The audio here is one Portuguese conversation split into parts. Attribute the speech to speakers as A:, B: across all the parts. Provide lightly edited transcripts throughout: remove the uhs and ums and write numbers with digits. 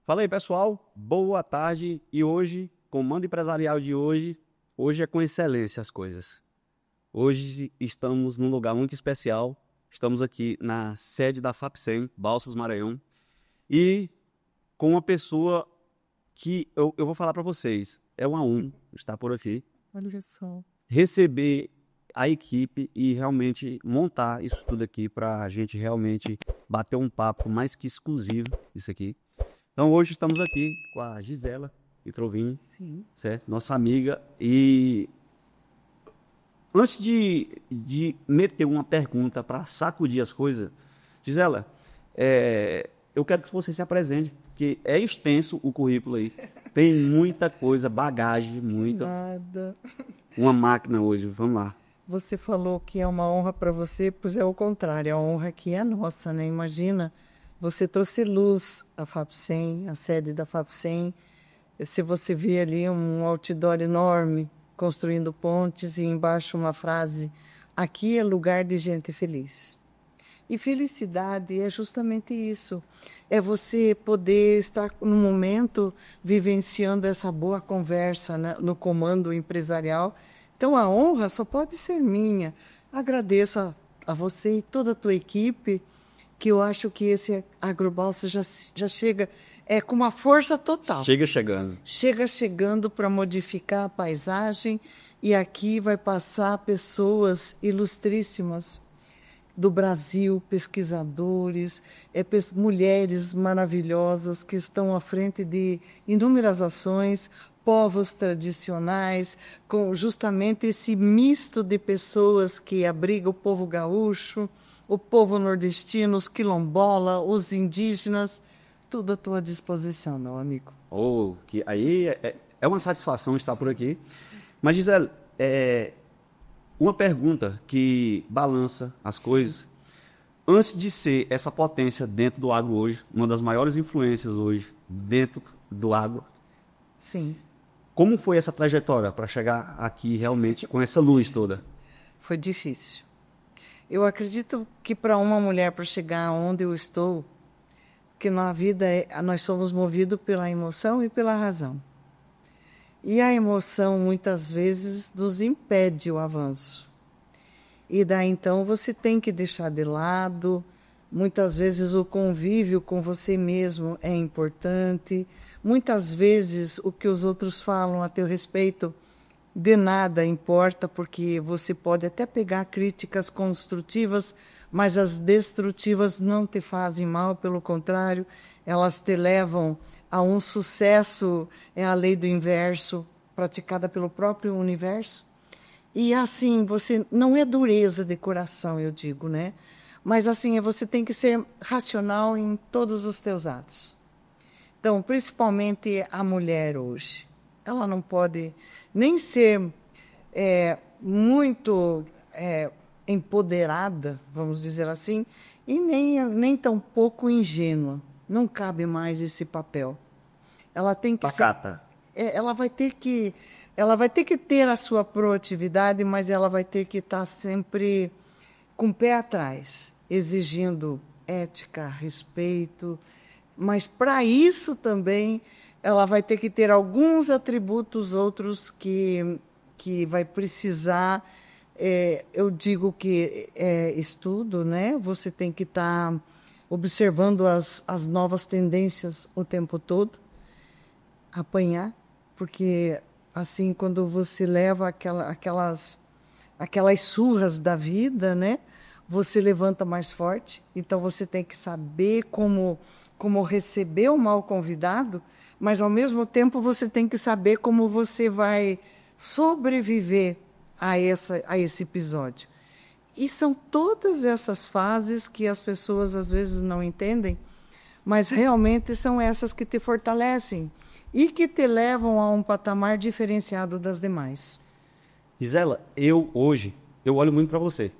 A: Fala aí, pessoal. Boa tarde. E hoje, comando empresarial de hoje é com excelência as coisas. Hoje estamos num lugar muito especial. Estamos aqui na sede da FAPSEM, Balsas, Maranhão. E com uma pessoa que eu vou falar para vocês. É uma honra estar por aqui.
B: Olha só.
A: Receber a equipe e realmente montar isso tudo aqui para a gente realmente bater um papo mais que exclusivo isso aqui. Então hoje estamos aqui com a Gisela Itrovini,
B: Sim.
A: certo? Nossa amiga. E antes de meter uma pergunta para sacudir as coisas, Gisela, eu quero que você se apresente, porque é extenso o currículo aí. Tem muita coisa, bagagem, muita.
B: Nada.
A: Uma máquina hoje, vamos lá.
B: Você falou que é uma honra para você, pois é o contrário, a honra que é nossa, né? Imagina, você trouxe luz à FAPSEM, a sede da FAPSEM. Se você vê ali um outdoor enorme, construindo pontes, e embaixo uma frase, aqui é lugar de gente feliz. E felicidade é justamente isso, é você poder estar no momento vivenciando essa boa conversa, né, no comando empresarial. Então a honra só pode ser minha. Agradeço a você e toda a tua equipe, que eu acho que esse Agrobalsa já chega com uma força total.
A: Chega chegando.
B: Chega chegando para modificar a paisagem, e aqui vai passar pessoas ilustríssimas do Brasil, pesquisadores, mulheres maravilhosas que estão à frente de inúmeras ações, povos tradicionais, com justamente esse misto de pessoas que abriga o povo gaúcho, o povo nordestino, os quilombola, os indígenas, tudo à tua disposição, meu amigo.
A: Que aí é uma satisfação estar por aqui. Mas, Gisele, uma pergunta que balança as coisas. Antes de ser essa potência dentro do agro hoje, uma das maiores influências hoje dentro do agro,
B: Sim.
A: como foi essa trajetória para chegar aqui realmente com essa luz toda?
B: Foi difícil. Eu acredito que para uma mulher, para chegar onde eu estou, que na vida nós somos movidos pela emoção e pela razão. E a emoção, muitas vezes, nos impede o avanço. E daí, então, você tem que deixar de lado. Muitas vezes, o convívio com você mesmo é importante. Muitas vezes, o que os outros falam a teu respeito de nada importa, porque você pode até pegar críticas construtivas, mas as destrutivas não te fazem mal, pelo contrário, elas te levam a um sucesso, é a lei do inverso, praticada pelo próprio universo. E assim, você não é dureza de coração, eu digo, né? Mas assim, você tem que ser racional em todos os teus atos. Então, principalmente a mulher hoje, ela não pode nem ser muito empoderada, vamos dizer assim, e nem tão pouco ingênua. Não cabe mais esse papel. Ela tem que
A: Pacata.
B: ela vai ter que ter a sua proatividade, mas ela vai ter que estar sempre com o pé atrás, exigindo ética, respeito. Mas para isso também ela vai ter que ter alguns atributos outros que vai precisar. Eu digo que é estudo, né? Você tem que estar observando as novas tendências o tempo todo, apanhar, porque assim, quando você leva aquelas surras da vida, né? Você levanta mais forte. Então você tem que saber como receber o mal convidado, mas ao mesmo tempo você tem que saber como você vai sobreviver a esse episódio. E são todas essas fases que as pessoas às vezes não entendem, mas realmente são essas que te fortalecem e que te levam a um patamar diferenciado das demais.
A: Gisela, hoje eu olho muito para você.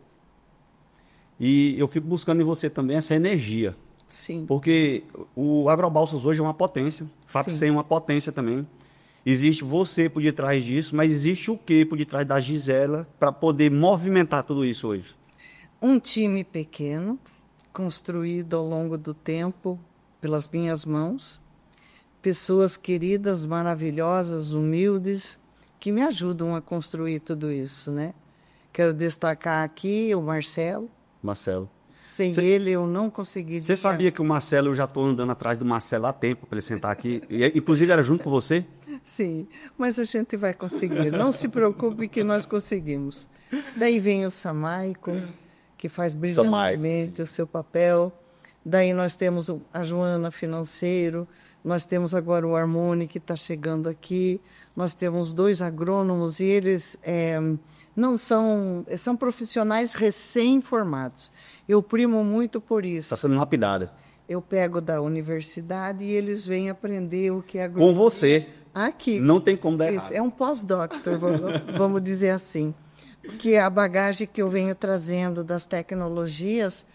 A: E eu fico buscando em você também essa energia.
B: Sim.
A: Porque o Agrobalsas hoje é uma potência, FAPSEM é uma potência também. Existe você por detrás disso, mas existe o quê por detrás da Gisela para poder movimentar tudo isso hoje?
B: Um time pequeno, construído ao longo do tempo pelas minhas mãos, pessoas queridas, maravilhosas, humildes, que me ajudam a construir tudo isso, né? Quero destacar aqui o Marcelo.
A: Marcelo.
B: Sem ele eu não conseguiria.
A: Você sabia que o Marcelo, eu já estou andando atrás do Marcelo há tempo para ele sentar aqui? E, inclusive era junto com você?
B: Sim, mas a gente vai conseguir. Não se preocupe que nós conseguimos. Daí vem o Samaico, que faz brilhantemente o seu papel. Daí nós temos a Joana Financeiro, nós temos agora o Harmony, que está chegando aqui. Nós temos 2 agrônomos e eles não são profissionais recém-formados. Eu primo muito por isso.
A: Está sendo lapidada.
B: Eu pego da universidade e eles vêm aprender o que é agronomia.
A: Com você.
B: Aqui.
A: Não tem como dar errado.
B: É um pós-doctor, vamos dizer assim. Porque a bagagem que eu venho trazendo das tecnologias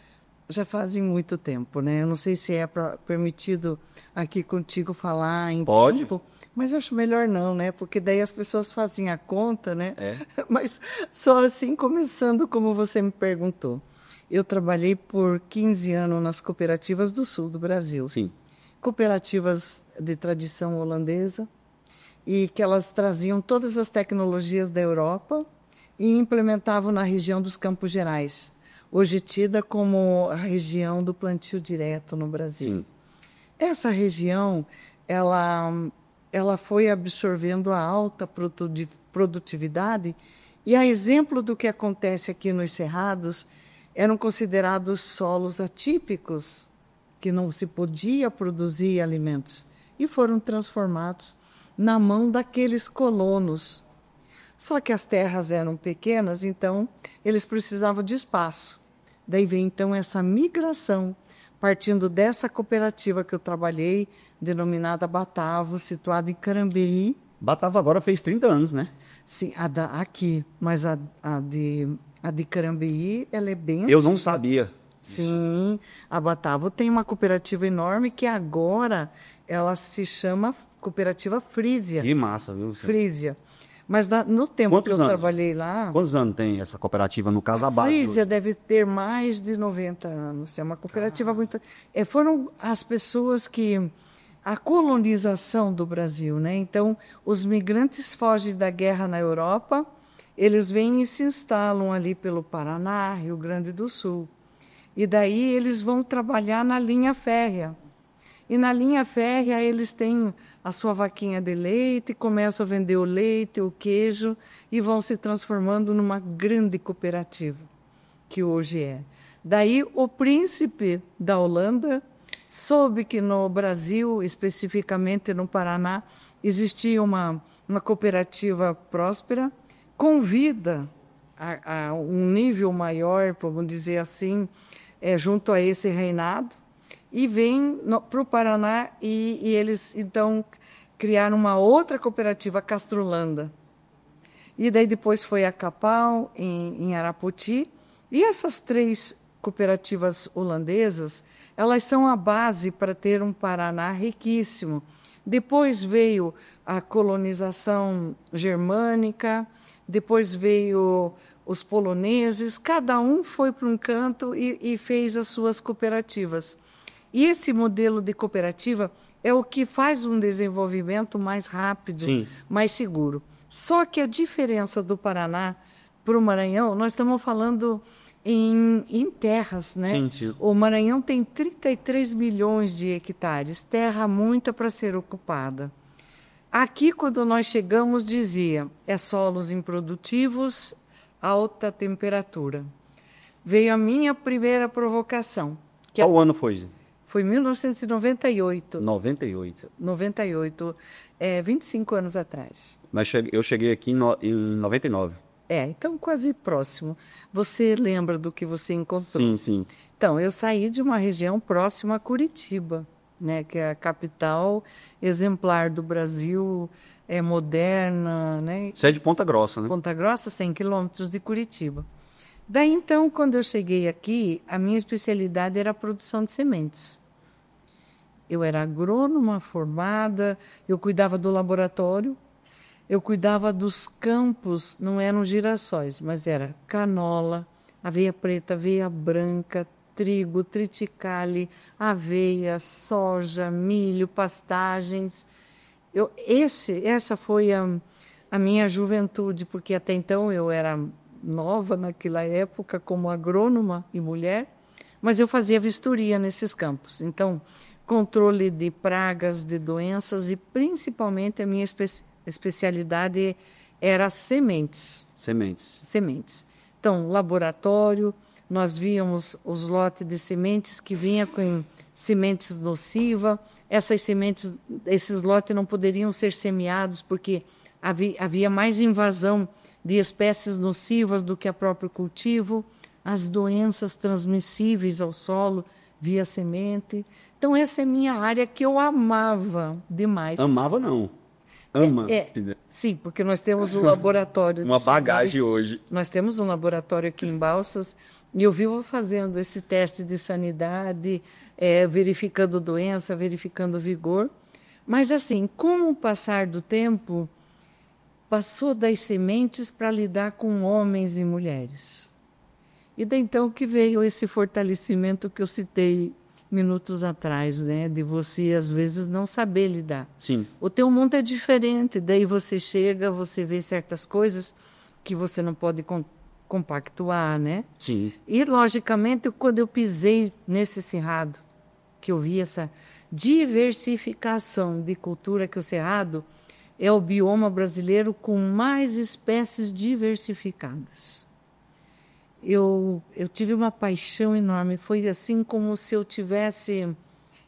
B: já fazem muito tempo, né? Eu não sei se é permitido aqui contigo falar em
A: Pode.
B: tempo, mas eu acho melhor não, né? Porque daí as pessoas fazem a conta, né? Mas só assim, começando como você me perguntou. Eu trabalhei por 15 anos nas cooperativas do sul do Brasil.
A: Sim.
B: Cooperativas de tradição holandesa, e que elas traziam todas as tecnologias da Europa e implementavam na região dos Campos Gerais, hoje tida como a região do plantio direto no Brasil.
A: Sim.
B: Essa região, ela foi absorvendo a alta produtividade e, a exemplo do que acontece aqui nos Cerrados, eram considerados solos atípicos, que não se podia produzir alimentos, e foram transformados na mão daqueles colonos. Só que as terras eram pequenas, então eles precisavam de espaço. Daí vem então essa migração, partindo dessa cooperativa que eu trabalhei, denominada Batavo, situada em Carambeí.
A: Batavo agora fez 30 anos, né?
B: Sim, aqui, mas a de Carambeí, ela é bem
A: Eu não
B: antiga.
A: sabia.
B: Sim, a Batavo tem uma cooperativa enorme que agora ela se chama Cooperativa Frisia.
A: Que massa, viu?
B: Frisia. Mas no tempo que eu trabalhei lá...
A: Quantos anos tem essa cooperativa, no caso, a base?
B: Frisia deve ter mais de 90 anos. É uma cooperativa muito... foram as pessoas que... A colonização do Brasil, né? Então, os migrantes fogem da guerra na Europa, eles vêm e se instalam ali pelo Paraná, Rio Grande do Sul. E daí eles vão trabalhar na linha férrea. E na linha férrea eles têm a sua vaquinha de leite, começam a vender o leite, o queijo, e vão se transformando numa grande cooperativa, que hoje é. Daí o príncipe da Holanda soube que no Brasil, especificamente no Paraná, existia uma cooperativa próspera, convida a um nível maior, vamos dizer assim, junto a esse reinado, e vem para o Paraná e eles, então, criaram uma outra cooperativa, a Castrolanda. E daí depois foi a Capal, em Arapoti. E essas 3 cooperativas holandesas, elas são a base para ter um Paraná riquíssimo. Depois veio a colonização germânica, depois veio os poloneses, cada um foi para um canto e fez as suas cooperativas. E esse modelo de cooperativa é o que faz um desenvolvimento mais rápido, sim, mais seguro. Só que a diferença do Paraná para o Maranhão, nós estamos falando em terras, né? Sim, sim. O Maranhão tem 33 milhões de hectares, terra muita para ser ocupada. Aqui, quando nós chegamos, dizia, solos improdutivos, alta temperatura. Veio a minha primeira provocação.
A: Qual ano foi?
B: Foi em 1998.
A: 98,
B: 25 anos atrás.
A: Mas eu cheguei aqui em 99.
B: Então quase próximo. Você lembra do que você encontrou?
A: Sim, sim.
B: Então, eu saí de uma região próxima a Curitiba, né, que é a capital exemplar do Brasil, moderna, né?
A: Você é de Ponta Grossa, né?
B: Ponta Grossa, 100 quilômetros de Curitiba. Daí, então, quando eu cheguei aqui, a minha especialidade era a produção de sementes. Eu era agrônoma formada, eu cuidava do laboratório, eu cuidava dos campos, não eram girassóis, mas era canola, aveia preta, aveia branca, trigo, triticale, aveia, soja, milho, pastagens. Essa foi a minha juventude, porque até então eu era nova naquela época como agrônoma e mulher, mas eu fazia vistoria nesses campos. Então, controle de pragas, de doenças e principalmente a minha especialidade era sementes. Sementes. Então, laboratório, nós víamos os lotes de sementes que vinha com sementes nocivas. Esses lotes não poderiam ser semeados porque havia mais invasão de espécies nocivas do que a próprio cultivo, as doenças transmissíveis ao solo via semente. Então, essa é minha área que eu amava demais.
A: Amava, não. Ama.
B: Sim, porque nós temos um laboratório.
A: Uma bagagem hoje.
B: Nós temos um laboratório aqui em Balsas e eu vivo fazendo esse teste de sanidade, verificando doença, verificando vigor. Mas, assim, com o passar do tempo, passou das sementes para lidar com homens e mulheres. E daí então que veio esse fortalecimento que eu citei minutos atrás, né? De você, às vezes, não saber lidar.
A: Sim.
B: O teu mundo é diferente, daí você chega, você vê certas coisas que você não pode compactuar, né?
A: Sim.
B: E, logicamente, quando eu pisei nesse cerrado, que eu vi essa diversificação de cultura, que o cerrado é o bioma brasileiro com mais espécies diversificadas. Eu tive uma paixão enorme. Foi assim como se eu tivesse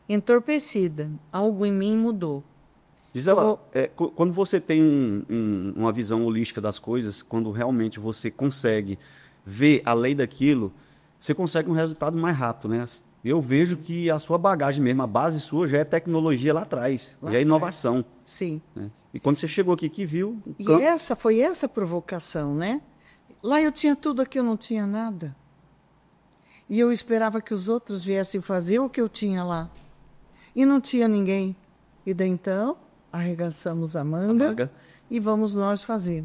B: entorpecida. Algo em mim mudou.
A: Diz ela, quando você tem uma visão holística das coisas, quando realmente você consegue ver além daquilo, você consegue um resultado mais rápido, né? Eu vejo que a sua bagagem mesmo, a base sua já é tecnologia lá atrás, já é inovação.
B: Sim.
A: Né? E quando você chegou aqui que viu...
B: E foi essa provocação, né? Lá eu tinha tudo, aqui eu não tinha nada. E eu esperava que os outros viessem fazer o que eu tinha lá. E não tinha ninguém. E daí então, arregaçamos a manga e vamos nós fazer.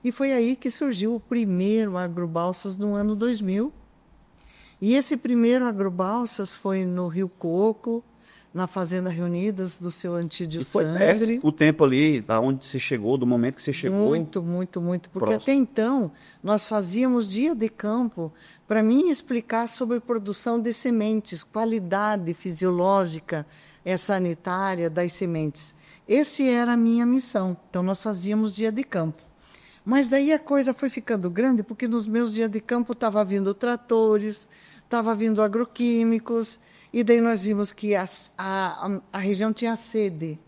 B: E foi aí que surgiu o primeiro Agrobalsas no ano 2000. E esse primeiro Agrobalsas foi no Rio Coco, na Fazenda Reunidas, do seu Antídio Sandri.
A: O tempo ali, da onde você chegou, do momento que você chegou.
B: Muito. Porque até então, nós fazíamos dia de campo para mim explicar sobre produção de sementes, qualidade fisiológica, sanitária das sementes. Essa era a minha missão. Então, nós fazíamos dia de campo. Mas daí a coisa foi ficando grande, porque nos meus dias de campo estava vindo tratores, estava vindo agroquímicos, e daí nós vimos que a região tinha sede.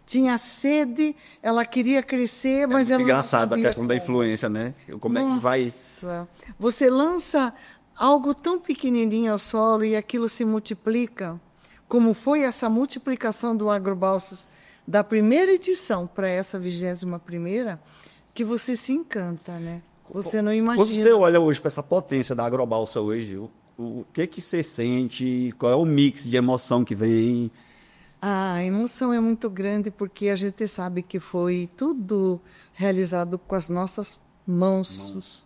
B: Tinha sede, ela queria crescer, mas ela não sabia.
A: Engraçado a questão da influência, né? Como é que vai...
B: Você lança algo tão pequenininho ao solo e aquilo se multiplica, como foi essa multiplicação do Agrobalsas da primeira edição para essa 21ª, que você se encanta, né? Você não imagina.
A: Quando você olha hoje para essa potência da Agrobalsa hoje, o que você sente? Qual é o mix de emoção que vem?
B: A emoção é muito grande porque a gente sabe que foi tudo realizado com as nossas mãos.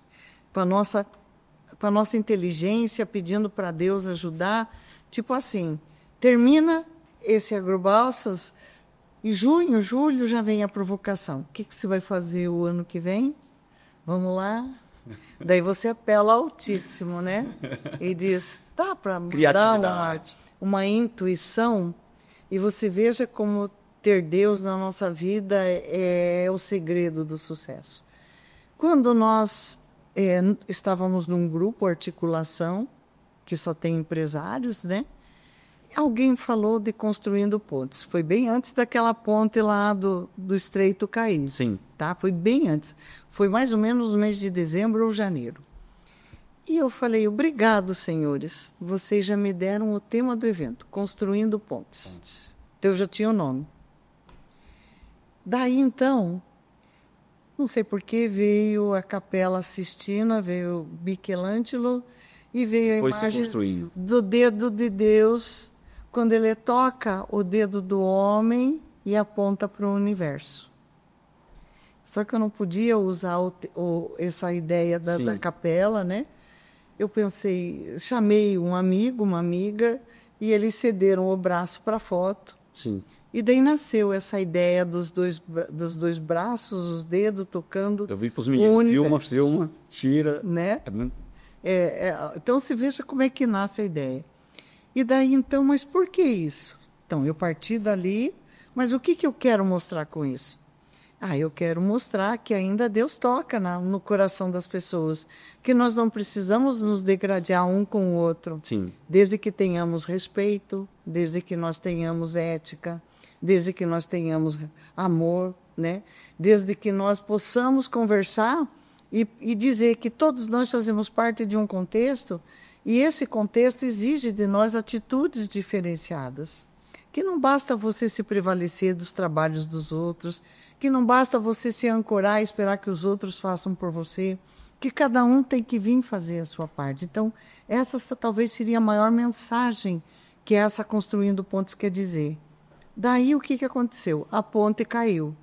B: Com a nossa inteligência, pedindo para Deus ajudar. Tipo assim, termina esse Agrobalsas e junho, julho já vem a provocação. O que você vai fazer o ano que vem? Vamos lá? Daí você apela ao Altíssimo, né? E diz, dá para dar uma intuição, e você veja como ter Deus na nossa vida é o segredo do sucesso. Quando nós estávamos num grupo, articulação, que só tem empresários, né? Alguém falou de construindo pontes. Foi bem antes daquela ponte lá do Estreito cair.
A: Sim.
B: Tá? Foi bem antes. Foi mais ou menos no mês de dezembro ou janeiro. E eu falei, obrigado, senhores. Vocês já me deram o tema do evento, Construindo Pontes. Então, eu já tinha o nome. Daí, então, não sei por que, veio a Capela Sistina, veio Michelangelo e veio a imagem do dedo de Deus, quando ele toca o dedo do homem e aponta para o universo. Só que eu não podia usar essa ideia da capela, né? Eu pensei, chamei um amigo, uma amiga, e eles cederam o braço para a foto.
A: Sim.
B: E daí nasceu essa ideia dos dois braços, os dedos tocando.
A: Eu vi para os meninos, filma, tira.
B: Né? Então, se veja como é que nasce a ideia. E daí, então, mas por que isso? Então, eu parti dali, mas o que eu quero mostrar com isso? Eu quero mostrar que ainda Deus toca no coração das pessoas, que nós não precisamos nos degradar um com o outro.
A: Sim.
B: Desde que tenhamos respeito, desde que nós tenhamos ética, desde que nós tenhamos amor, né? Desde que nós possamos conversar e dizer que todos nós fazemos parte de um contexto, e esse contexto exige de nós atitudes diferenciadas. Que não basta você se prevalecer dos trabalhos dos outros, que não basta você se ancorar e esperar que os outros façam por você, que cada um tem que vir fazer a sua parte. Então, essa talvez seria a maior mensagem que essa Construindo Pontes quer dizer. Daí, o que aconteceu? A ponte caiu.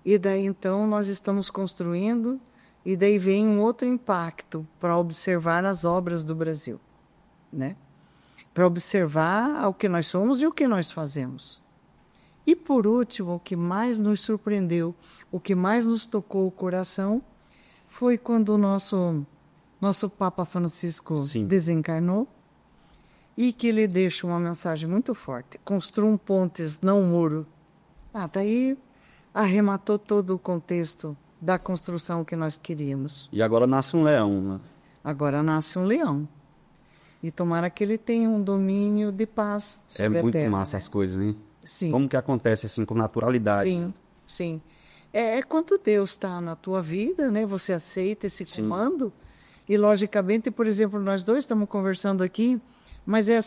B: E daí, então, nós estamos construindo, e daí vem um outro impacto para observar as obras do Brasil, né? Para observar o que nós somos e o que nós fazemos. E, por último, o que mais nos surpreendeu, o que mais nos tocou o coração, foi quando o nosso Papa Francisco desencarnou, e que ele deixa uma mensagem muito forte: construam pontes, não muro. Daí arrematou todo o contexto da construção que nós queríamos.
A: E agora nasce um leão, né?
B: Agora nasce um leão. E tomara que ele tenha um domínio de paz sobre a terra.
A: É muito massa as coisas, hein?
B: Sim.
A: Como que acontece assim, com naturalidade?
B: Sim, sim. É quando Deus está na tua vida, né? Você aceita esse comando. E, logicamente, por exemplo, nós dois estamos conversando aqui, mas é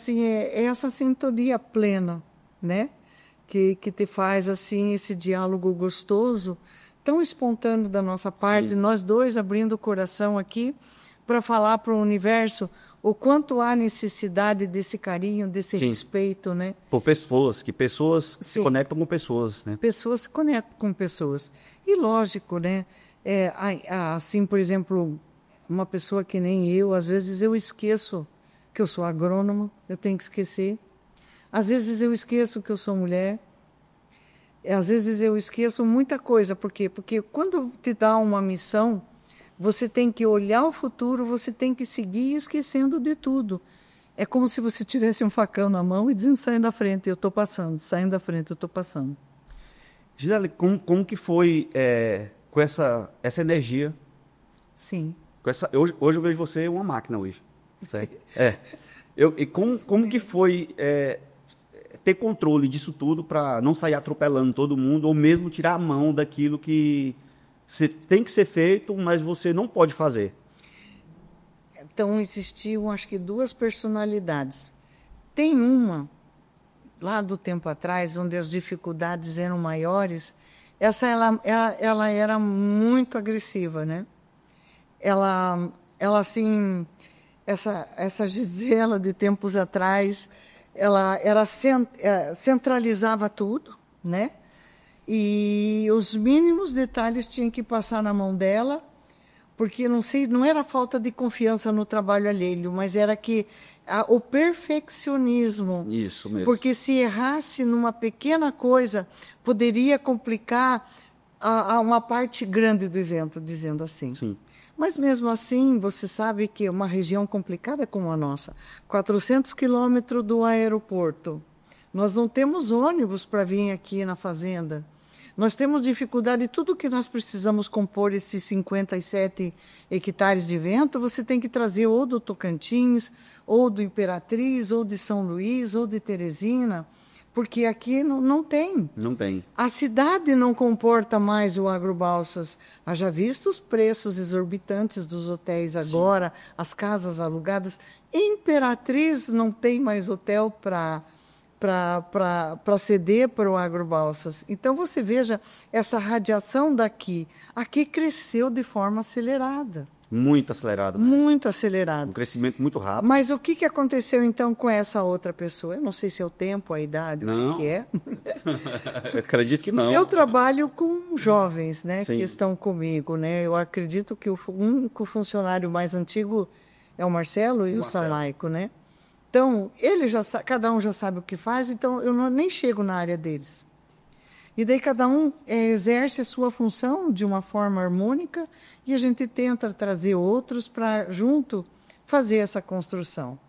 B: essa sintonia plena, né? Que te faz, assim, esse diálogo gostoso, tão espontâneo da nossa parte,
A: Sim.
B: Nós dois abrindo o coração aqui para falar para o universo o quanto há necessidade desse carinho, desse respeito, né?
A: Por pessoas se conectam com pessoas, né?
B: Pessoas se conectam com pessoas. E lógico, né? Assim, por exemplo, uma pessoa que nem eu, às vezes eu esqueço que eu sou agrônomo, eu tenho que esquecer. Às vezes eu esqueço que eu sou mulher. Às vezes eu esqueço muita coisa. Por quê? Porque quando te dá uma missão, você tem que olhar o futuro, você tem que seguir esquecendo de tudo. É como se você tivesse um facão na mão e dizendo, saindo da frente, eu estou passando, saindo da frente, eu estou passando.
A: Gisele, como que foi com essa energia?
B: Sim.
A: Hoje eu vejo você uma máquina hoje. Certo? E como que foi ter controle disso tudo para não sair atropelando todo mundo ou mesmo tirar a mão daquilo que tem que ser feito, mas você não pode fazer?
B: Então, existiam, acho que, duas personalidades. Tem uma, lá do tempo atrás, onde as dificuldades eram maiores, ela era muito agressiva, né? Ela assim, essa Gisela de tempos atrás, ela centralizava tudo, né? E os mínimos detalhes tinham que passar na mão dela, porque não era falta de confiança no trabalho alheio, mas era que o perfeccionismo.
A: Isso mesmo.
B: Porque se errasse numa pequena coisa, poderia complicar uma parte grande do evento, dizendo assim.
A: Sim.
B: Mas mesmo assim, você sabe que uma região complicada como a nossa, 400 quilômetros do aeroporto, nós não temos ônibus para vir aqui na fazenda. Nós temos dificuldade, tudo que nós precisamos compor esses 57 hectares de vento, você tem que trazer ou do Tocantins, ou do Imperatriz, ou de São Luís, ou de Teresina, porque aqui não tem.
A: Não tem.
B: A cidade não comporta mais o agrobalsas. Haja visto os preços exorbitantes dos hotéis agora, as casas alugadas. Imperatriz não tem mais hotel para ceder para o agrobalsas. Então, você veja, essa radiação daqui, aqui cresceu de forma acelerada.
A: Muito acelerado.
B: Muito acelerado.
A: Um crescimento muito rápido.
B: Mas o que aconteceu, então, com essa outra pessoa? Eu não sei se é o tempo, a idade, o que é.
A: Eu acredito que não.
B: Eu trabalho com jovens, né,
A: Sim.
B: que estão comigo, né? Eu acredito que o único funcionário mais antigo é o Marcelo e o Salaico, né? Então, cada um já sabe o que faz, então eu nem chego na área deles. E daí cada um exerce a sua função de uma forma harmônica e a gente tenta trazer outros para, junto, fazer essa construção.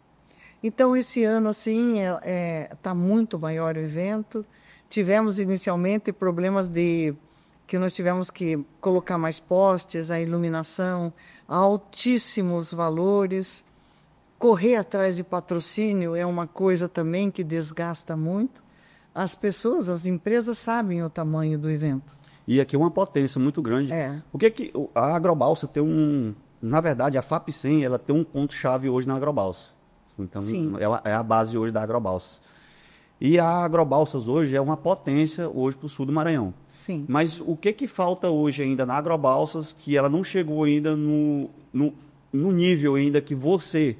B: Então, esse ano, assim, está muito maior o evento. Tivemos, inicialmente, problemas que nós tivemos que colocar mais postes, a iluminação, altíssimos valores. Correr atrás de patrocínio é uma coisa também que desgasta muito. As pessoas, as empresas sabem o tamanho do evento.
A: E aqui é uma potência muito grande. O que a Agrobalsa tem na verdade, a FAPSEM, ela tem um ponto-chave hoje na Agrobalsa. Então, é a base hoje da Agrobalsas. E a Agrobalsas hoje é uma potência hoje para o sul do Maranhão.
B: Sim.
A: Mas o que falta hoje ainda na Agrobalsas que ela não chegou ainda no nível ainda que você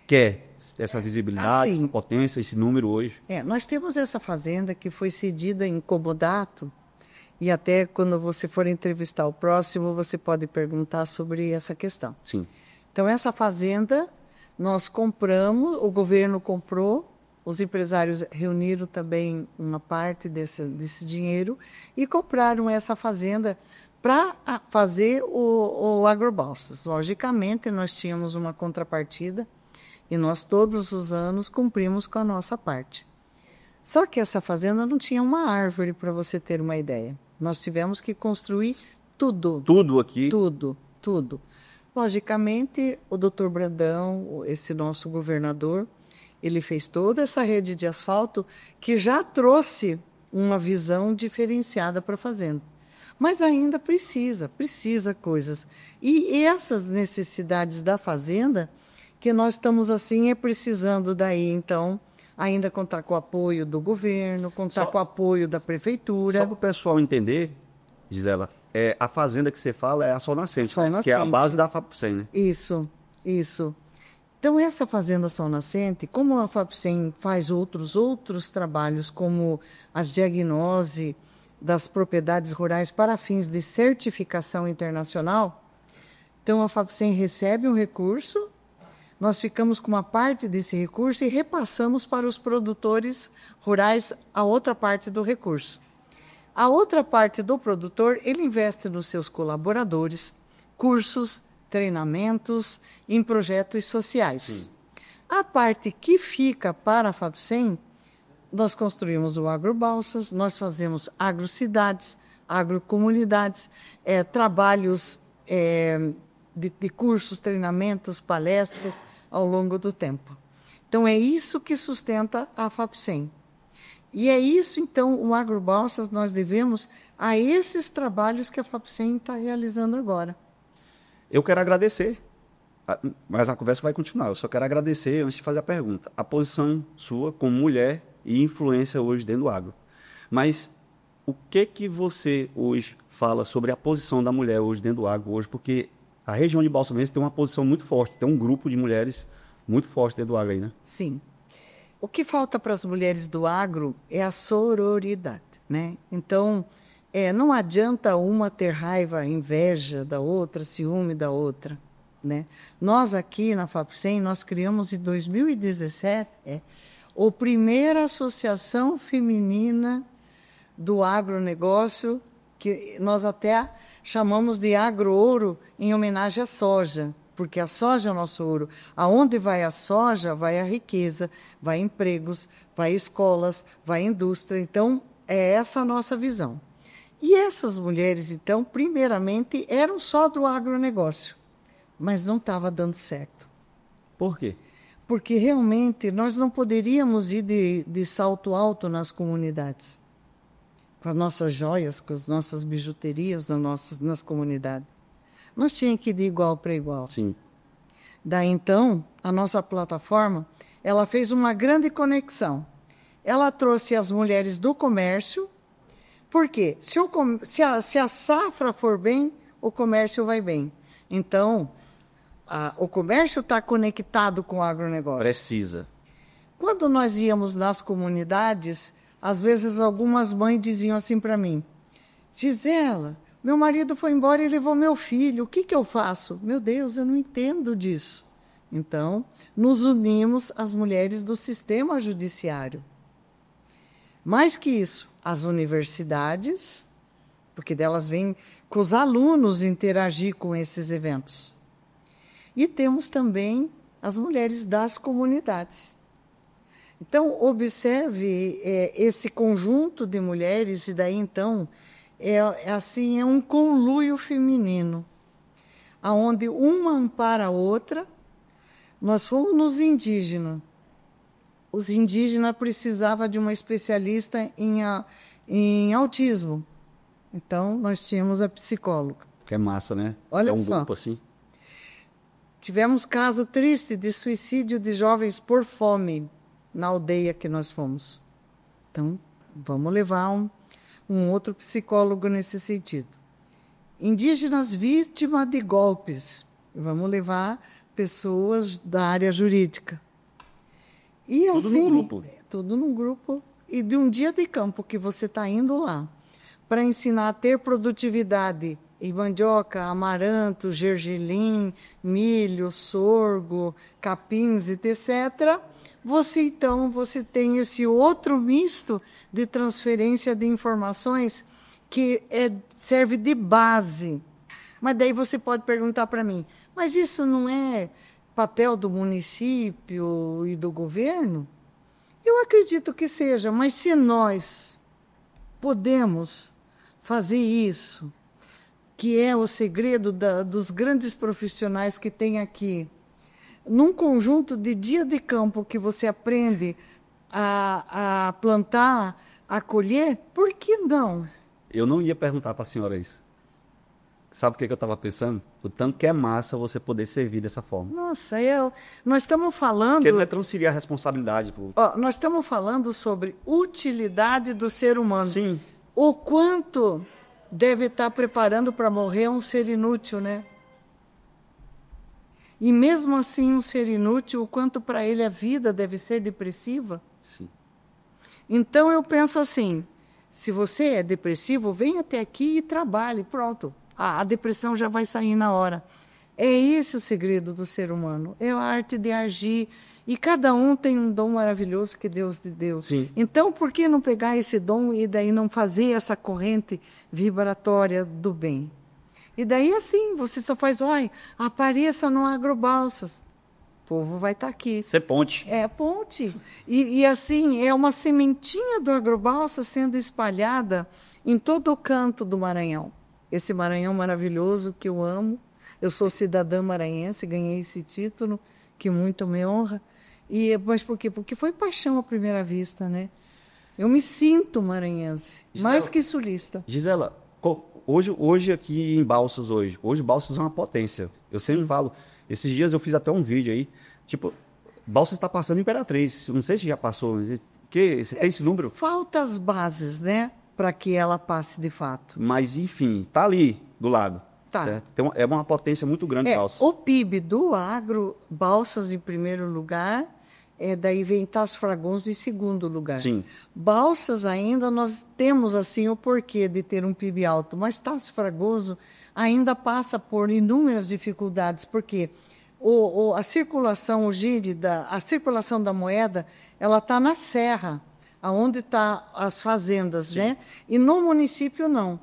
A: quer? Essa visibilidade, essa potência, esse número hoje.
B: Nós temos essa fazenda que foi cedida em comodato e até quando você for entrevistar o próximo, você pode perguntar sobre essa questão.
A: Sim.
B: Então, essa fazenda nós compramos, o governo comprou, os empresários reuniram também uma parte desse dinheiro e compraram essa fazenda para fazer o Agrobalsas. Logicamente, nós tínhamos uma contrapartida e nós todos os anos cumprimos com a nossa parte. Só que essa fazenda não tinha uma árvore, para você ter uma ideia. Nós tivemos que construir tudo.
A: Tudo aqui?
B: Tudo. Logicamente, o doutor Brandão, esse nosso governador, ele fez toda essa rede de asfalto que já trouxe uma visão diferenciada para a fazenda. Mas ainda precisa coisas. E essas necessidades da fazenda, que nós estamos assim, precisando daí, então, ainda contar com o apoio do governo, contar com o apoio da prefeitura.
A: Só para o pessoal entender, Gisela, a fazenda que você fala é a Sol Nascente, que é a base da FAPSEM, né?
B: Isso. Então, essa fazenda Sol Nascente, como a FAPSEM faz outros trabalhos, como as diagnose das propriedades rurais para fins de certificação internacional, então a FAPSEM recebe um recurso, nós ficamos com uma parte desse recurso e repassamos para os produtores rurais a outra parte do recurso. A outra parte do produtor, ele investe nos seus colaboradores, cursos, treinamentos, em projetos sociais.
A: Sim.
B: A parte que fica para a FAPSEM, nós construímos o Agrobalsas, nós fazemos agrocidades, agrocomunidades, trabalhos de cursos, treinamentos, palestras ao longo do tempo. Então, é isso que sustenta a FAPSEM. E é isso, então, o Agrobalsas nós devemos a esses trabalhos que a FAPSEM está realizando agora.
A: Eu quero agradecer, mas a conversa vai continuar. Eu só quero agradecer, antes de fazer a pergunta, a posição sua como mulher e influência hoje dentro do agro. Mas o que você hoje fala sobre a posição da mulher hoje dentro do agro hoje? Porque a região de Balsas Mendes tem uma posição muito forte, tem um grupo de mulheres muito forte dentro do agro aí, né?
B: Sim. O que falta para as mulheres do agro é a sororidade, né? Então, não adianta uma ter raiva, inveja da outra, ciúme da outra, né? Nós aqui na FAPSEM, nós criamos em 2017 a primeira associação feminina do agronegócio, que nós até chamamos de agro-ouro em homenagem à soja, porque a soja é o nosso ouro. Aonde vai a soja, vai a riqueza, vai empregos, vai escolas, vai indústria. Então, é essa a nossa visão. E essas mulheres, então, primeiramente, eram só do agronegócio, mas não estava dando certo.
A: Por quê?
B: Porque, realmente, nós não poderíamos ir de salto alto nas comunidades, com as nossas joias, com as nossas bijuterias nas comunidades. Nós tínhamos que ir de igual para igual.
A: Sim.
B: Daí, então, a nossa plataforma, ela fez uma grande conexão. Ela trouxe as mulheres do comércio, porque se a safra for bem, o comércio vai bem. Então, o comércio está conectado com o agronegócio.
A: Precisa.
B: Quando nós íamos nas comunidades, às vezes algumas mães diziam assim para mim: Gisela, meu marido foi embora e levou meu filho, o que eu faço? Meu Deus, eu não entendo disso. Então, nos unimos às mulheres do sistema judiciário. Mais que isso, as universidades, porque delas vêm com os alunos interagir com esses eventos. E temos também as mulheres das comunidades. Então, observe esse conjunto de mulheres, e daí, então, é um conluio feminino, onde uma ampara a outra. Nós fomos nos indígenas. Os indígenas precisavam de uma especialista em autismo. Então, nós tínhamos a psicóloga.
A: Que é massa, né?
B: Olha
A: é um
B: só.
A: grupo assim.
B: Tivemos caso triste de suicídio de jovens por fome na aldeia que nós fomos. Então, vamos levar um outro psicólogo nesse sentido. Indígenas vítimas de golpes. Vamos levar pessoas da área jurídica. E
A: tudo
B: assim,
A: num grupo.
B: Tudo num grupo. E de um dia de campo que você está indo lá para ensinar a ter produtividade em mandioca, amaranto, gergelim, milho, sorgo, capins, etc., você tem esse outro misto de transferência de informações que serve de base. Mas daí você pode perguntar para mim, mas isso não é papel do município e do governo? Eu acredito que seja, mas se nós podemos fazer isso, que é o segredo dos grandes profissionais que tem aqui, num conjunto de dia de campo que você aprende a plantar, a colher, por que não?
A: Eu não ia perguntar para a senhora isso. Sabe o que eu estava pensando? O tanto que é massa você poder servir dessa forma.
B: Nossa, nós estamos falando...
A: Porque não é transferir a responsabilidade.
B: Nós estamos falando sobre utilidade do ser humano.
A: Sim.
B: O quanto deve estar preparando para morrer um ser inútil, né? E mesmo assim, um ser inútil, o quanto para ele a vida deve ser depressiva.
A: Sim.
B: Então, eu penso assim, se você é depressivo, vem até aqui e trabalhe, pronto. A depressão já vai sair na hora. É esse o segredo do ser humano, é a arte de agir. E cada um tem um dom maravilhoso que Deus te deu.
A: Sim.
B: Então, por que não pegar esse dom e daí não fazer essa corrente vibratória do bem? E daí, assim, você só faz, olha, apareça no Agrobalsas. O povo vai estar aqui.
A: Ser ponte.
B: É ponte. E assim, é uma sementinha do Agrobalsas sendo espalhada em todo o canto do Maranhão. Esse Maranhão maravilhoso que eu amo. Eu sou cidadã maranhense, ganhei esse título, que muito me honra. Mas por quê? Porque foi paixão à primeira vista, né? Eu me sinto maranhense,
A: Gisela,
B: mais que sulista.
A: Gisela, hoje aqui em Balsas, hoje Balsas é uma potência. Eu sempre falo, esses dias eu fiz até um vídeo aí, tipo, Balsas está passando Imperatriz, não sei se já passou, você tem esse número?
B: Falta as bases, né, para que ela passe de fato.
A: Mas, enfim, tá ali, do lado.
B: Tá.
A: Certo? Então, é uma potência muito grande, Balsas.
B: O PIB do agro, Balsas em primeiro lugar, daí vem Tasso Fragoso em segundo lugar.
A: Sim.
B: Balsas ainda nós temos assim o porquê de ter um PIB alto, mas Tasso Fragoso ainda passa por inúmeras dificuldades, porque a circulação, a circulação da moeda, ela está na serra, aonde estão as fazendas, sim, né? E no município não.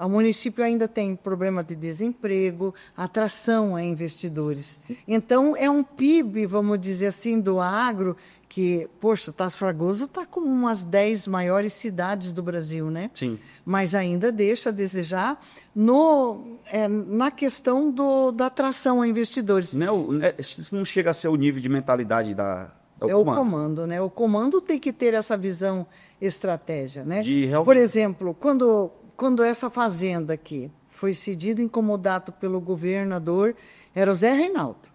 B: O município ainda tem problema de desemprego, atração a investidores. Então, é um PIB, vamos dizer assim, do agro, que, poxa, Tasso Fragoso está como umas 10 maiores cidades do Brasil, né?
A: Sim.
B: Mas ainda deixa a desejar na questão da atração a investidores.
A: Isso não chega a ser o nível de mentalidade da...
B: É o comando, né? O comando tem que ter essa visão estratégia, né?
A: Realmente...
B: Por exemplo, quando essa fazenda aqui foi cedida em comodato pelo governador, era o Zé Reinaldo.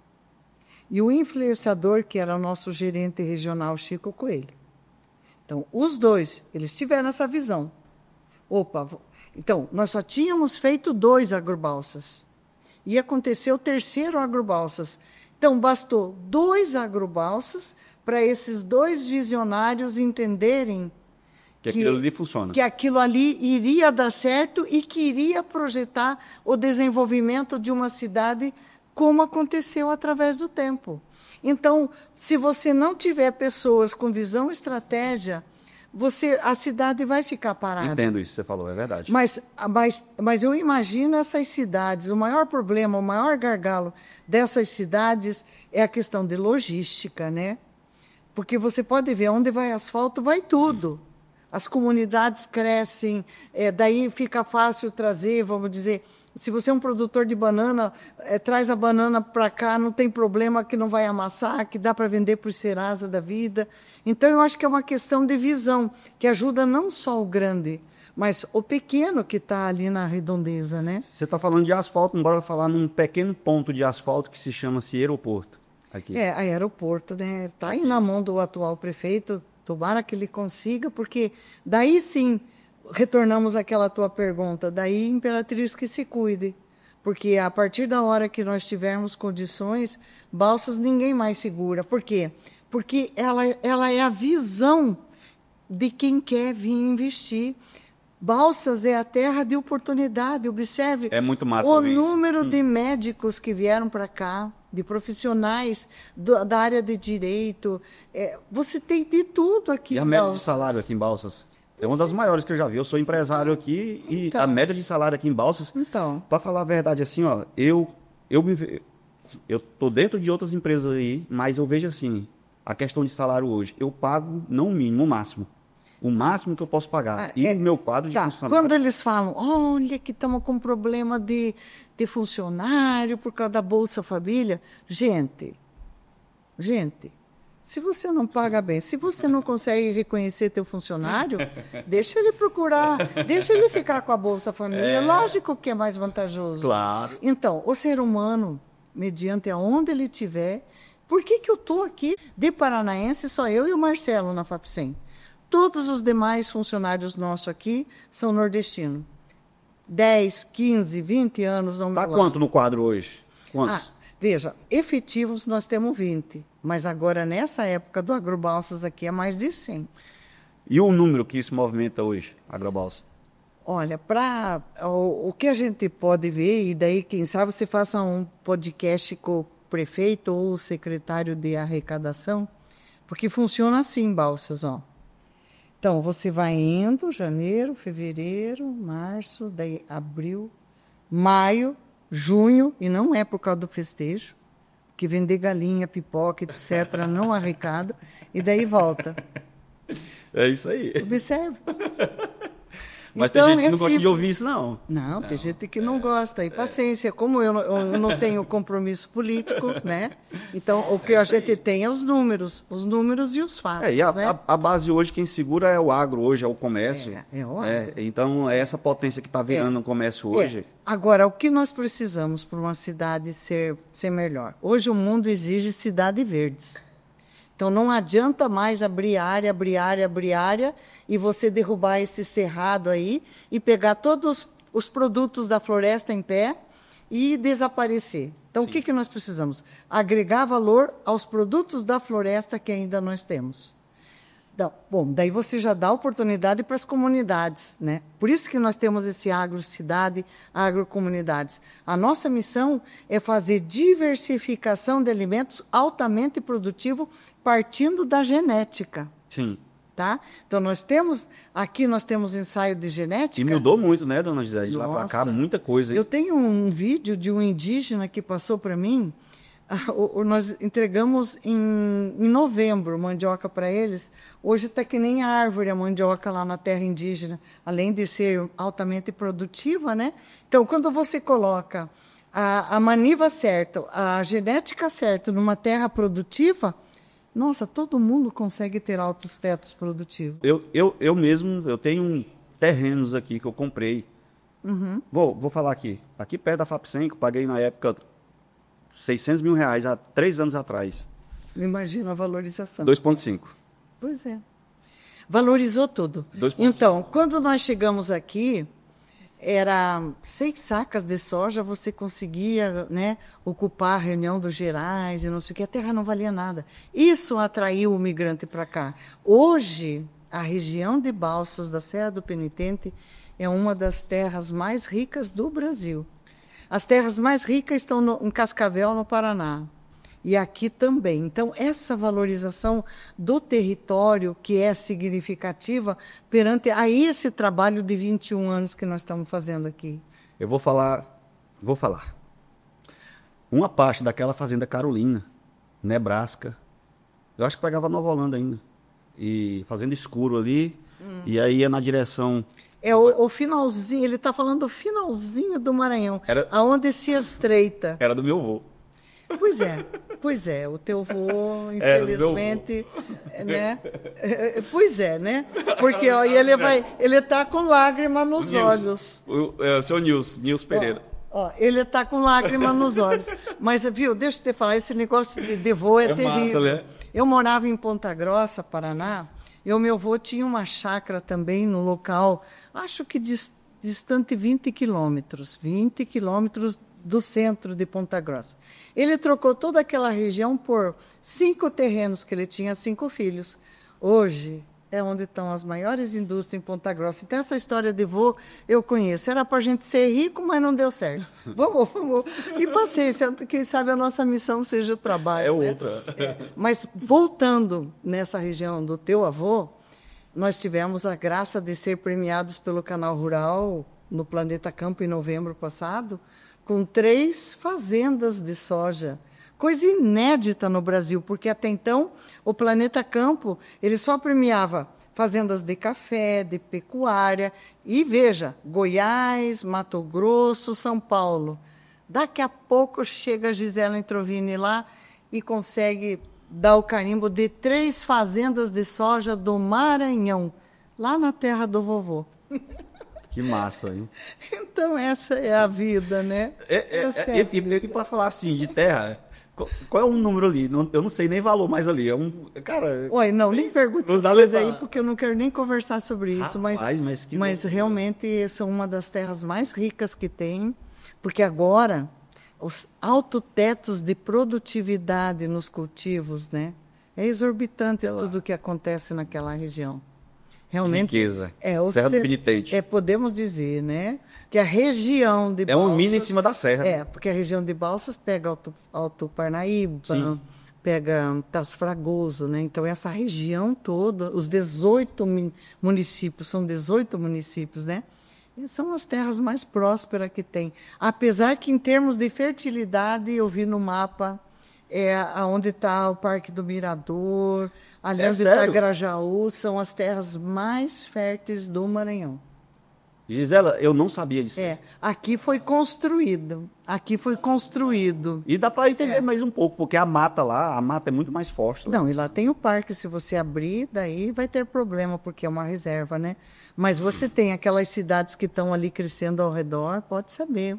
B: E o influenciador, que era o nosso gerente regional, Chico Coelho. Então, os dois, eles tiveram essa visão. Então, nós só tínhamos feito 2 agrobalsas. E aconteceu o 3º agrobalsas. Então, bastou 2 agrobalsas para esses 2 visionários entenderem
A: que aquilo ali funciona.
B: Que aquilo ali iria dar certo e que iria projetar o desenvolvimento de uma cidade como aconteceu através do tempo. Então, se você não tiver pessoas com visão e estratégia, a cidade vai ficar parada.
A: Entendo isso que você falou, é verdade.
B: Mas eu imagino essas cidades, o maior problema, o maior gargalo dessas cidades é a questão de logística, né? Porque você pode ver, onde vai asfalto, vai tudo. As comunidades crescem, daí fica fácil trazer, vamos dizer, se você é um produtor de banana, traz a banana para cá, não tem problema que não vai amassar, que dá para vender por Serasa da vida. Então, eu acho que é uma questão de visão, que ajuda não só o grande, mas o pequeno que está ali na redondeza, né?
A: Você está falando de asfalto, bora falar num pequeno ponto de asfalto que se chama-se aeroporto. Aqui.
B: Aeroporto, né? Está aí na mão do atual prefeito, tomara que ele consiga, porque daí sim retornamos àquela tua pergunta, daí Imperatriz que se cuide, porque a partir da hora que nós tivermos condições, Balsas ninguém mais segura. Por quê? Porque ela é a visão de quem quer vir investir. Balsas é a terra de oportunidade, observe
A: é muito massa
B: o número de médicos que vieram para cá, de profissionais da área de direito, você tem de tudo aqui.
A: E a média de salário aqui em Balsas? É uma das maiores que eu já vi. Eu sou empresário aqui e a média de salário aqui em Balsas, para falar a verdade, assim, ó, eu tô dentro de outras empresas aí, mas eu vejo assim, a questão de salário hoje, eu pago não o mínimo, o máximo. O máximo que eu posso pagar. E o meu quadro de funcionário...
B: Quando eles falam, olha que estamos com problema de funcionário por causa da Bolsa Família, gente, se você não paga bem, se você não consegue reconhecer teu funcionário, deixa ele procurar, deixa ele ficar com a Bolsa Família. Lógico que é mais vantajoso.
A: Claro.
B: Então, o ser humano, mediante aonde ele estiver, por que eu estou aqui de paranaense, só eu e o Marcelo na FAPSEM? Todos os demais funcionários nossos aqui são nordestinos. 10, 15, 20 anos.
A: Está quanto no quadro hoje? Quantos?
B: Veja, efetivos nós temos 20, mas agora nessa época do Agrobalsas aqui é mais de 100.
A: E o número que isso movimenta hoje, Agrobalsas?
B: Olha, o que a gente pode ver, e daí quem sabe você faça um podcast com o prefeito ou o secretário de arrecadação, porque funciona assim, Balsas, ó. Então, você vai indo, janeiro, fevereiro, março, daí abril, maio, junho, e não é por causa do festejo, que vender galinha, pipoca, etc., não arrecada, e daí volta.
A: É isso aí.
B: Observe.
A: Mas então, tem gente que não gosta de ouvir isso, não.
B: Não, tem gente que não gosta. E paciência, como eu não tenho compromisso político, né? Então, o que a gente tem é os números e os fatos.
A: E a base hoje, quem segura é o agro hoje, é o comércio.
B: É o agro.
A: Então, é essa potência que está virando o comércio hoje.
B: Agora, o que nós precisamos para uma cidade ser melhor? Hoje o mundo exige cidades verdes. Então, não adianta mais abrir área, e você derrubar esse cerrado aí e pegar todos os produtos da floresta em pé e desaparecer. Então, o que nós precisamos? Agregar valor aos produtos da floresta que ainda nós temos. Bom, daí você já dá oportunidade para as comunidades, né? Por isso que nós temos esse agrocidade, agrocomunidades. A nossa missão é fazer diversificação de alimentos altamente produtivo partindo da genética.
A: Sim.
B: Tá? Então, nós temos ensaio de genética.
A: E mudou muito, né, dona Gisele? De lá para cá, muita coisa.
B: Eu tenho um vídeo de um indígena que passou para mim. Nós entregamos em novembro mandioca para eles. Hoje está que nem a árvore, a mandioca lá na terra indígena, além de ser altamente produtiva, né? Então, quando você coloca a maniva certa, a genética certa numa terra produtiva, nossa, todo mundo consegue ter altos tetos produtivos.
A: Eu mesmo, eu tenho terrenos aqui que eu comprei.
B: Uhum.
A: Vou falar aqui. Aqui perto da FAPSEM, que eu paguei na época R$600 mil há 3 anos atrás.
B: Imagina a valorização.
A: 2,5.
B: Pois é. Valorizou tudo.
A: 2,5.
B: Então, quando nós chegamos aqui, era 6 sacas de soja, você conseguia, né, ocupar a reunião dos gerais e não sei o que, a terra não valia nada. Isso atraiu o migrante para cá. Hoje, a região de Balsas, da Serra do Penitente, é uma das terras mais ricas do Brasil. As terras mais ricas estão em Cascavel, no Paraná. E aqui também. Então, essa valorização do território, que é significativa, perante a esse trabalho de 21 anos que nós estamos fazendo aqui.
A: Eu vou falar. Uma parte daquela fazenda Carolina, Nebraska, eu acho que pegava Nova Holanda ainda. E fazenda escuro ali, e aí ia na direção...
B: É o finalzinho, ele está falando do finalzinho do Maranhão, aonde se estreita.
A: Era do meu avô.
B: Pois é, o teu avô, infelizmente, né? Pois é, né? Porque ó, ele tá com lágrima nos olhos.
A: O seu Nils Pereira.
B: Ó, ele tá com lágrima nos olhos. Mas, viu, deixa eu te falar, esse negócio de avô é terrível.
A: Massa, né?
B: Eu morava em Ponta Grossa, Paraná, e o meu avô tinha uma chácara também no local, acho que distante 20 quilômetros do centro de Ponta Grossa. Ele trocou toda aquela região por 5 terrenos, que ele tinha 5 filhos. Hoje é onde estão as maiores indústrias em Ponta Grossa. Então, essa história de vô eu conheço. Era para a gente ser rico, mas não deu certo. Vamos. E paciência, quem sabe a nossa missão seja o trabalho.
A: É outra.
B: Mas, voltando nessa região do teu avô, nós tivemos a graça de ser premiados pelo Canal Rural no Planeta Campo em novembro passado, com 3 fazendas de soja. Coisa inédita no Brasil, porque até então o Planeta Campo ele só premiava fazendas de café, de pecuária, e veja, Goiás, Mato Grosso, São Paulo. Daqui a pouco chega a Gisela Introvini lá e consegue dar o carimbo de 3 fazendas de soja do Maranhão, lá na terra do vovô.
A: Que massa, hein?
B: Então, essa é a vida, né?
A: E para falar assim, de terra, qual é o número ali? Eu não sei nem valor mais ali. Cara...
B: Oi, não, nem pergunte essas coisas aí, porque eu não quero nem conversar sobre isso.
A: Rapaz,
B: mas realmente são uma das terras mais ricas que tem, porque agora os autotetos de produtividade nos cultivos, né? É exorbitante tudo o que acontece naquela região. Realmente,
A: riqueza. Serra do Penitente.
B: Podemos dizer, né? Que a região de Balsas...
A: É uma mina em cima da serra.
B: Porque a região de Balsas pega Alto Parnaíba, pega Tasso Fragoso, né? Então, essa região toda, os 18 municípios, são 18 municípios, né? E são as terras mais prósperas que tem. Apesar que, em termos de fertilidade, eu vi no mapa... onde está o Parque do Mirador, ali onde está Grajaú, são as terras mais férteis do Maranhão.
A: Gisela, eu não sabia disso.
B: Aqui foi construído.
A: E dá para entender mais um pouco, porque a mata é muito mais forte.
B: Não, e lá tem o parque, se você abrir, daí vai ter problema, porque é uma reserva, né? Mas você tem aquelas cidades que estão ali crescendo ao redor, pode saber.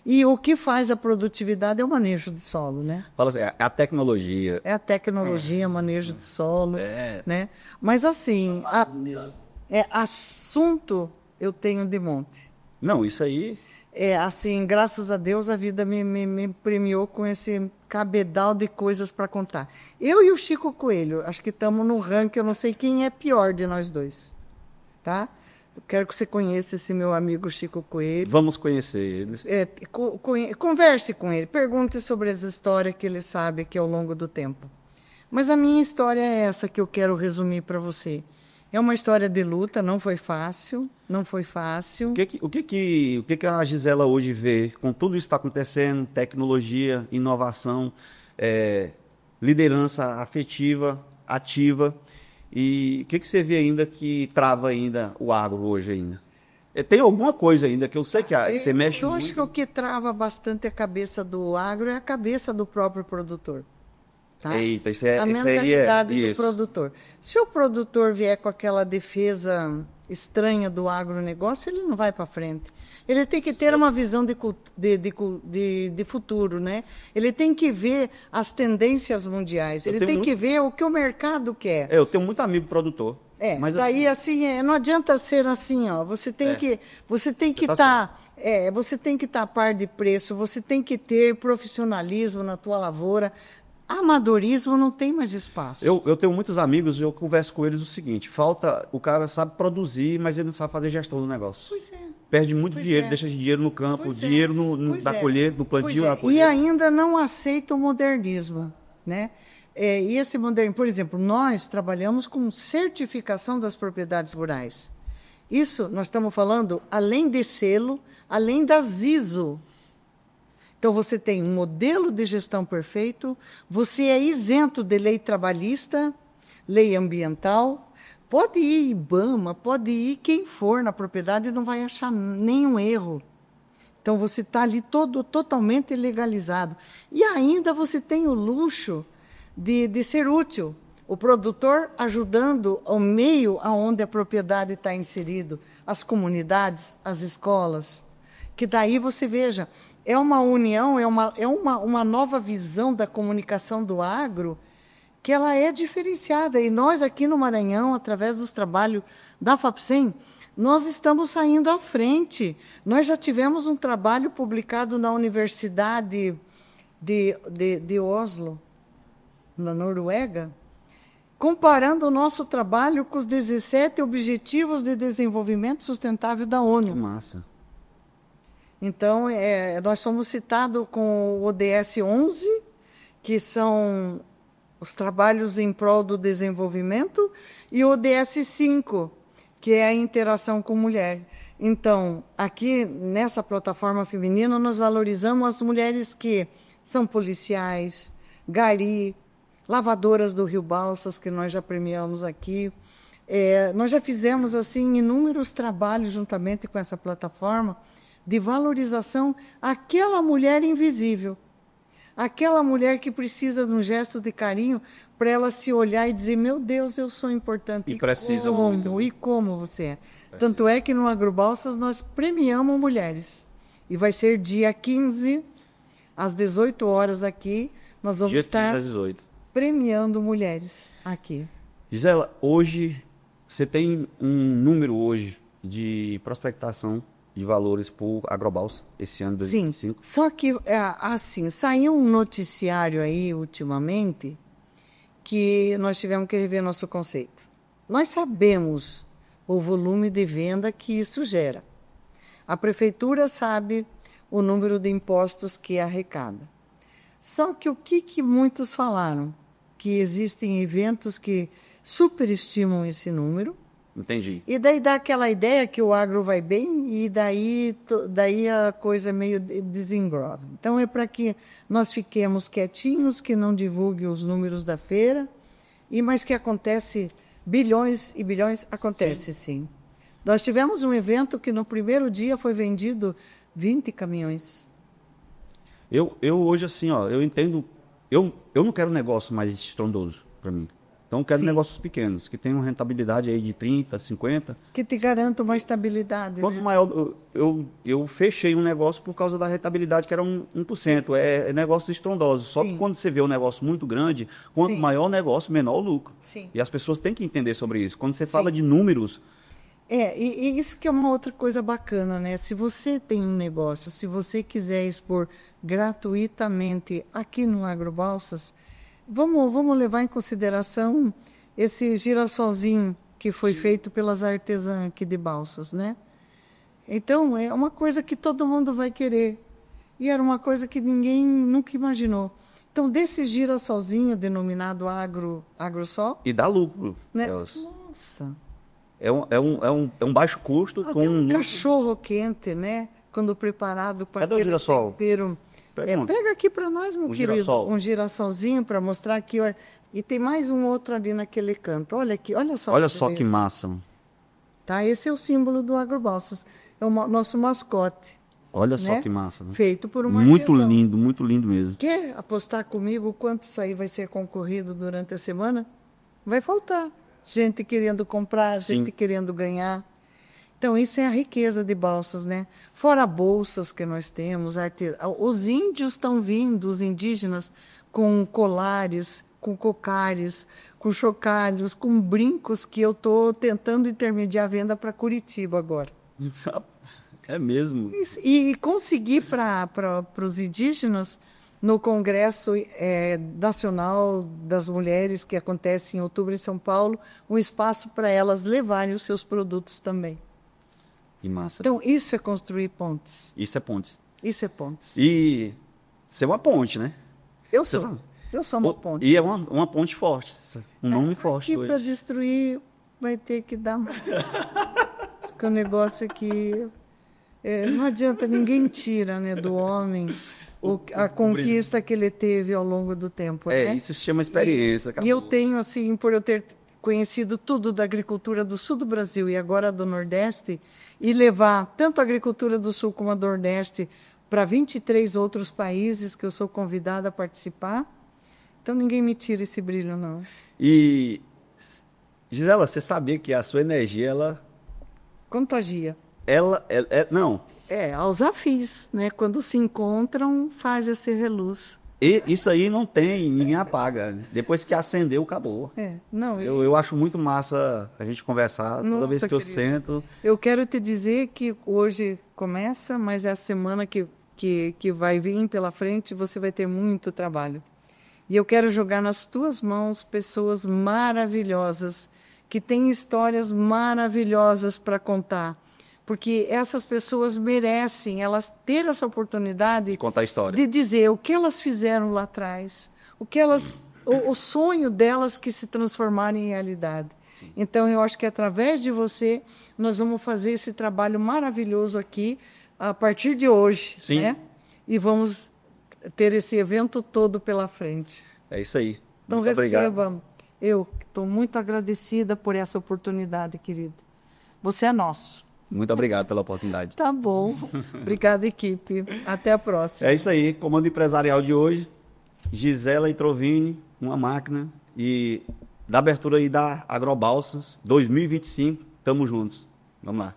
B: E o que faz a produtividade é o manejo de solo, né?
A: Fala assim, a tecnologia.
B: É a tecnologia, manejo de solo, né? Mas assim, assunto eu tenho de monte.
A: Não, isso aí...
B: Assim, graças a Deus a vida me premiou com esse cabedal de coisas para contar. Eu e o Chico Coelho, acho que estamos no ranking, eu não sei quem é pior de nós dois, tá? Eu quero que você conheça esse meu amigo Chico Coelho.
A: Vamos conhecer ele.
B: Converse com ele, pergunte sobre as histórias que ele sabe aqui ao longo do tempo. Mas a minha história é essa que eu quero resumir para você. É uma história de luta, não foi fácil.
A: O que a Gisela hoje vê com tudo isso que está acontecendo, tecnologia, inovação, liderança afetiva, ativa, e o que você vê ainda que trava ainda o agro hoje ainda? Tem alguma coisa ainda que eu sei que você mexe muito?
B: Eu acho que o que trava bastante a cabeça do agro é a cabeça do próprio produtor. Tá?
A: Eita,
B: a mentalidade do produtor. Se o produtor vier com aquela defesa estranha do agronegócio, ele não vai para frente. Ele tem que ter uma visão de futuro, né? Ele tem que ver as tendências mundiais. Ele tem que ver o que o mercado quer.
A: Eu tenho muito amigo produtor.
B: Mas daí assim, não adianta ser assim, ó. Você tem que estar a par de preço. Você tem que ter profissionalismo na tua lavoura. Amadorismo não tem mais espaço.
A: Eu tenho muitos amigos e eu converso com eles o seguinte: o cara sabe produzir, mas ele não sabe fazer gestão do negócio.
B: Pois é.
A: Perde muito dinheiro, deixa dinheiro no campo, dinheiro da colheita, no plantio, na colheita.
B: E ainda não aceita o modernismo, né? E esse modernismo, por exemplo, nós trabalhamos com certificação das propriedades rurais. Isso nós estamos falando além de selo, além das ISO. Então, você tem um modelo de gestão perfeito, você é isento de lei trabalhista, lei ambiental, pode ir IBAMA, pode ir quem for na propriedade e não vai achar nenhum erro. Então, você está ali totalmente legalizado. E ainda você tem o luxo de ser útil. O produtor ajudando o meio onde a propriedade está inserido, as comunidades, as escolas. Que daí você veja, é uma união, é uma nova visão da comunicação do agro que ela é diferenciada. E nós aqui no Maranhão, através dos trabalhos da FAPSEM, nós estamos saindo à frente. Nós já tivemos um trabalho publicado na Universidade de Oslo, na Noruega, comparando o nosso trabalho com os 17 Objetivos de Desenvolvimento Sustentável da ONU.
A: Que massa.
B: Então, nós somos citados com o ODS 11, que são os trabalhos em prol do desenvolvimento, e o ODS 5, que é a interação com mulher. Então, aqui nessa plataforma feminina, nós valorizamos as mulheres que são policiais, gari, lavadoras do Rio Balsas, que nós já premiamos aqui. Nós já fizemos assim inúmeros trabalhos juntamente com essa plataforma de valorização àquela mulher invisível, aquela mulher que precisa de um gesto de carinho para ela se olhar e dizer: meu Deus, eu sou importante.
A: E precisa muito.
B: E como você é. Tanto é que no AgroBalsas nós premiamos mulheres. E vai ser dia 15, às 18 horas aqui, nós vamos estar premiando mulheres aqui.
A: Gisela, hoje, você tem um número hoje de prospectação de valores por AgroBalsa esse ano de 2025?
B: Sim, só que, assim, saiu um noticiário aí, ultimamente, que nós tivemos que rever nosso conceito. Nós sabemos o volume de venda que isso gera. A prefeitura sabe o número de impostos que arrecada. Só que o que muitos falaram? Que existem eventos que superestimam esse número.
A: Entendi.
B: E daí dá aquela ideia que o agro vai bem e daí a coisa meio desengrola. Então é para que nós fiquemos quietinhos, que não divulgue os números da feira, mas que acontece bilhões e bilhões, acontece sim. Nós tivemos um evento que no primeiro dia foi vendido 20 caminhões.
A: Eu hoje assim, eu entendo, eu não quero um negócio mais estrondoso para mim. Então, eu quero negócios pequenos, que tenham rentabilidade aí de 30%, 50%.
B: Que te garantam uma estabilidade.
A: Quanto maior... Eu fechei um negócio por causa da rentabilidade, que era 1%. É negócio estrondoso. Só que quando você vê um negócio muito grande, quanto maior o negócio, menor o lucro.
B: Sim.
A: E as pessoas têm que entender sobre isso. Quando você fala de números...
B: E isso que é uma outra coisa bacana, né? Se você tem um negócio, se você quiser expor gratuitamente aqui no AgroBalsas, vamos levar em consideração esse girassolzinho que foi feito pelas artesãs aqui de Balsas, né? Então, é uma coisa que todo mundo vai querer. E era uma coisa que ninguém nunca imaginou. Então, desse girassolzinho denominado AgroSol...
A: E dá lucro.
B: Né? Nossa!
A: É um baixo custo.
B: Com um cachorro quente, né? Quando preparado para aquele tempero... pega aqui para nós, meu querido, um girassolzinho para mostrar aqui. Olha, e tem mais um outro ali naquele canto. Olha aqui, olha só.
A: Olha só que massa.
B: Tá, esse é o símbolo do AgroBalsas. É o nosso mascote.
A: Olha só que massa. Né?
B: Feito por uma
A: muito lindo mesmo.
B: Quer apostar comigo quanto isso aí vai ser concorrido durante a semana? Vai faltar. Gente querendo comprar, gente querendo ganhar. Então, isso é a riqueza de Balsas, né? Fora bolsas que nós temos, os índios estão vindo, os indígenas, com colares, com cocares, com chocalhos, com brincos que eu estou tentando intermediar a venda para Curitiba agora.
A: É mesmo?
B: E conseguir para os indígenas no Congresso Nacional das Mulheres, que acontece em outubro em São Paulo, um espaço para elas levarem os seus produtos também.
A: Que massa.
B: Então, isso é construir pontes.
A: Isso é pontes.
B: Isso é pontes.
A: E ser uma ponte, né?
B: Eu sou uma ponte.
A: E é uma ponte forte, um nome forte
B: Aqui
A: hoje.
B: para destruir vai ter que dar mais. Porque o negócio aqui... não adianta, ninguém tira, né, do homem a conquista que ele teve ao longo do tempo. Né?
A: Isso se chama experiência.
B: E eu tenho, assim, por eu ter conhecido tudo da agricultura do sul do Brasil e agora do Nordeste, e levar tanto a agricultura do sul como a do Nordeste para 23 outros países que eu sou convidada a participar, então ninguém me tira esse brilho, não.
A: E, Gisela, você sabia que a sua energia, ela...
B: Contagia.
A: Não.
B: Aos afins, né? Quando se encontram, faz esse reluz.
A: E isso aí não tem, ninguém apaga. Depois que acendeu, acabou. Eu acho muito massa a gente conversar toda vez que eu sento.
B: Eu quero te dizer que hoje começa, mas é a semana que vai vir pela frente, você vai ter muito trabalho. E eu quero jogar nas tuas mãos pessoas maravilhosas, que têm histórias maravilhosas para contar. Porque essas pessoas merecem elas ter essa oportunidade
A: contar a história,
B: de dizer o que elas fizeram lá atrás, o sonho delas que se transformaram em realidade. Sim. Então, eu acho que através de você, nós vamos fazer esse trabalho maravilhoso aqui, a partir de hoje.
A: Sim.
B: Né? E vamos ter esse evento todo pela frente.
A: É isso aí.
B: Então,
A: muito
B: receba.
A: Obrigado.
B: Eu estou muito agradecida por essa oportunidade, querido. Você é nosso.
A: Muito obrigado pela oportunidade.
B: Tá bom. Obrigada, equipe. Até a próxima.
A: É isso aí. Comando empresarial de hoje. Gisela Introvini, uma máquina. E da abertura aí da Agrobalsas 2025. Tamo juntos. Vamos lá.